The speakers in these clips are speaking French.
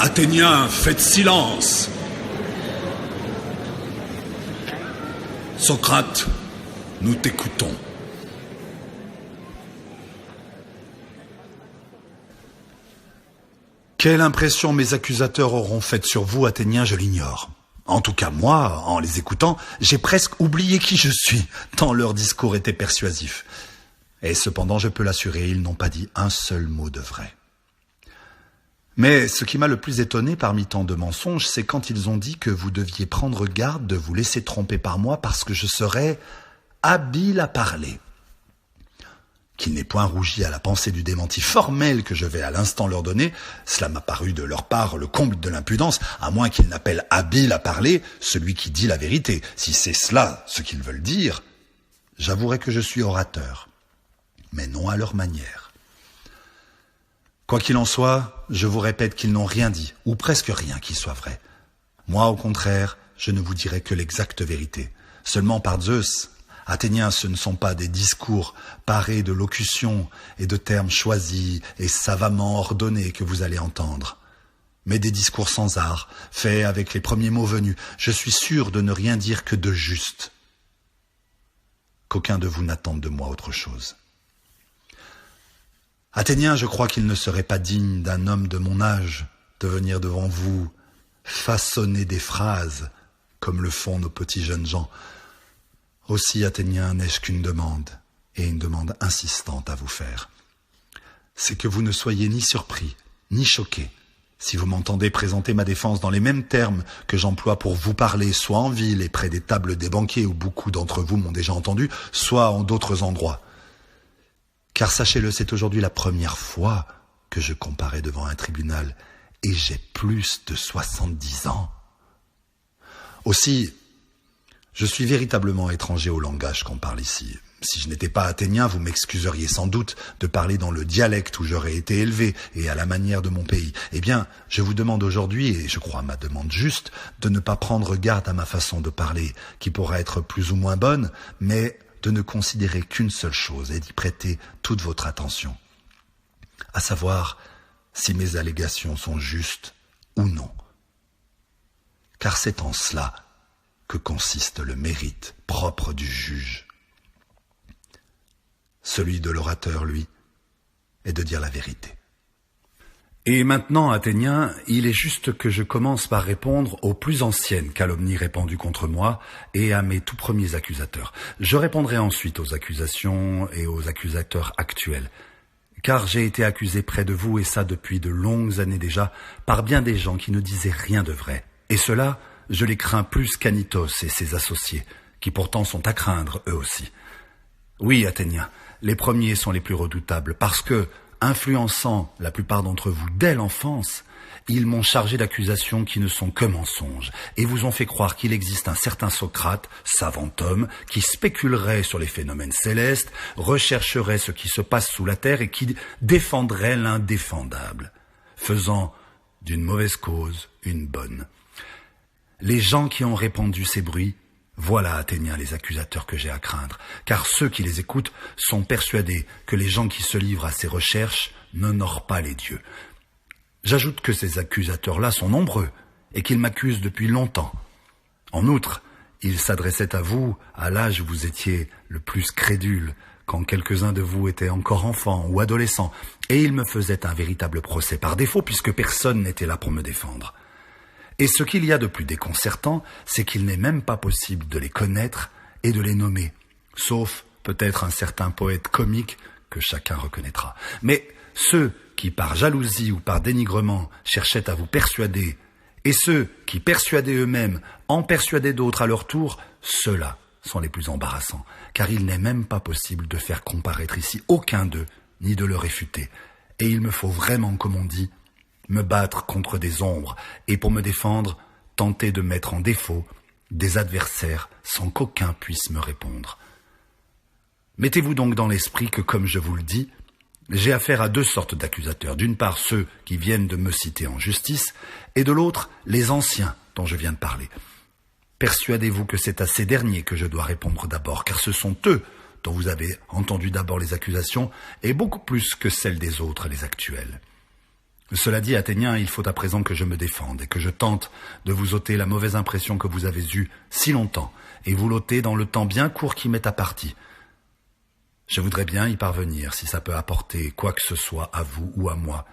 Athéniens, faites silence. Socrate, nous t'écoutons. Quelle impression mes accusateurs auront faite sur vous, Athéniens, je l'ignore. En tout cas, moi, en les écoutant, j'ai presque oublié qui je suis, tant leur discours était persuasif. Et cependant, je peux l'assurer, ils n'ont pas dit un seul mot de vrai. Mais ce qui m'a le plus étonné parmi tant de mensonges, c'est quand ils ont dit que vous deviez prendre garde de vous laisser tromper par moi parce que je serais habile à parler. Qu'ils n'aient point rougi à la pensée du démenti formel que je vais à l'instant leur donner, cela m'a paru de leur part le comble de l'impudence, à moins qu'ils n'appellent habile à parler celui qui dit la vérité. Si c'est cela ce qu'ils veulent dire, j'avouerai que je suis orateur, mais non à leur manière. Quoi qu'il en soit, je vous répète qu'ils n'ont rien dit, ou presque rien qui soit vrai. Moi, au contraire, je ne vous dirai que l'exacte vérité. Seulement par Zeus, Athéniens, ce ne sont pas des discours parés de locutions et de termes choisis et savamment ordonnés que vous allez entendre, mais des discours sans art, faits avec les premiers mots venus. Je suis sûr de ne rien dire que de juste. Qu'aucun de vous n'attende de moi autre chose. Athéniens, je crois qu'il ne serait pas digne d'un homme de mon âge de venir devant vous façonner des phrases comme le font nos petits jeunes gens. Aussi, Athéniens, n'ai-je qu'une demande, et une demande insistante à vous faire. C'est que vous ne soyez ni surpris, ni choqués, si vous m'entendez présenter ma défense dans les mêmes termes que j'emploie pour vous parler, soit en ville et près des tables des banquiers où beaucoup d'entre vous m'ont déjà entendu, soit en d'autres endroits. Car sachez-le, c'est aujourd'hui la première fois que je comparais devant un tribunal, et j'ai plus de 70 ans. Aussi, je suis véritablement étranger au langage qu'on parle ici. Si je n'étais pas athénien, vous m'excuseriez sans doute de parler dans le dialecte où j'aurais été élevé et à la manière de mon pays. Eh bien, je vous demande aujourd'hui, et je crois ma demande juste, de ne pas prendre garde à ma façon de parler, qui pourra être plus ou moins bonne, mais de ne considérer qu'une seule chose et d'y prêter toute votre attention, à savoir si mes allégations sont justes ou non. Car c'est en cela que consiste le mérite propre du juge. Celui de l'orateur, lui, est de dire la vérité. Et maintenant, Athéniens, il est juste que je commence par répondre aux plus anciennes calomnies répandues contre moi et à mes tout premiers accusateurs. Je répondrai ensuite aux accusations et aux accusateurs actuels, car j'ai été accusé près de vous, et ça depuis de longues années déjà, par bien des gens qui ne disaient rien de vrai. Et cela, je les crains plus qu'Anitos et ses associés, qui pourtant sont à craindre eux aussi. Oui, Athéniens, les premiers sont les plus redoutables, parce que, influençant la plupart d'entre vous dès l'enfance, ils m'ont chargé d'accusations qui ne sont que mensonges, et vous ont fait croire qu'il existe un certain Socrate, savant homme, qui spéculerait sur les phénomènes célestes, rechercherait ce qui se passe sous la terre et qui défendrait l'indéfendable, faisant d'une mauvaise cause une bonne. Les gens qui ont répandu ces bruits, voilà, Athéniens, les accusateurs que j'ai à craindre, car ceux qui les écoutent sont persuadés que les gens qui se livrent à ces recherches n'honorent pas les dieux. J'ajoute que ces accusateurs-là sont nombreux et qu'ils m'accusent depuis longtemps. En outre, ils s'adressaient à vous à l'âge où vous étiez le plus crédule, quand quelques-uns de vous étaient encore enfants ou adolescents, et ils me faisaient un véritable procès par défaut puisque personne n'était là pour me défendre. Et ce qu'il y a de plus déconcertant, c'est qu'il n'est même pas possible de les connaître et de les nommer, sauf peut-être un certain poète comique que chacun reconnaîtra. Mais ceux qui, par jalousie ou par dénigrement, cherchaient à vous persuader, et ceux qui, persuadés eux-mêmes, en persuadaient d'autres à leur tour, ceux-là sont les plus embarrassants, car il n'est même pas possible de faire comparaître ici aucun d'eux, ni de le réfuter. Et il me faut vraiment, comme on dit, me battre contre des ombres, et pour me défendre, tenter de mettre en défaut des adversaires sans qu'aucun puisse me répondre. Mettez-vous donc dans l'esprit que, comme je vous le dis, j'ai affaire à deux sortes d'accusateurs. D'une part, ceux qui viennent de me citer en justice, et de l'autre, les anciens dont je viens de parler. Persuadez-vous que c'est à ces derniers que je dois répondre d'abord, car ce sont eux dont vous avez entendu d'abord les accusations, et beaucoup plus que celles des autres, les actuelles. Cela dit, Athénien, il faut à présent que je me défende et que je tente de vous ôter la mauvaise impression que vous avez eue si longtemps, et vous l'ôter dans le temps bien court qui m'est imparti. Je voudrais bien y parvenir, si ça peut apporter quoi que ce soit à vous ou à moi,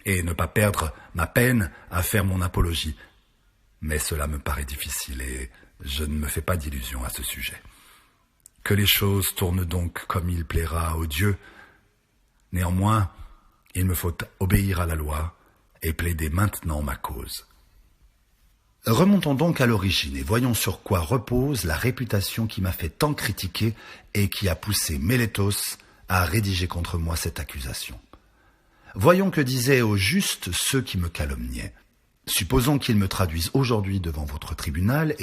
et ne pas perdre ma peine à faire mon apologie. Mais cela me paraît difficile, et je ne me fais pas d'illusions à ce sujet. Que les choses tournent donc comme il plaira aux dieux. Néanmoins, il me faut obéir à la loi et plaider maintenant ma cause. Remontons donc à l'origine et voyons sur quoi repose la réputation qui m'a fait tant critiquer et qui a poussé Mélétos à rédiger contre moi cette accusation. Voyons que disaient au juste ceux qui me calomniaient. Supposons qu'ils me traduisent aujourd'hui devant votre tribunal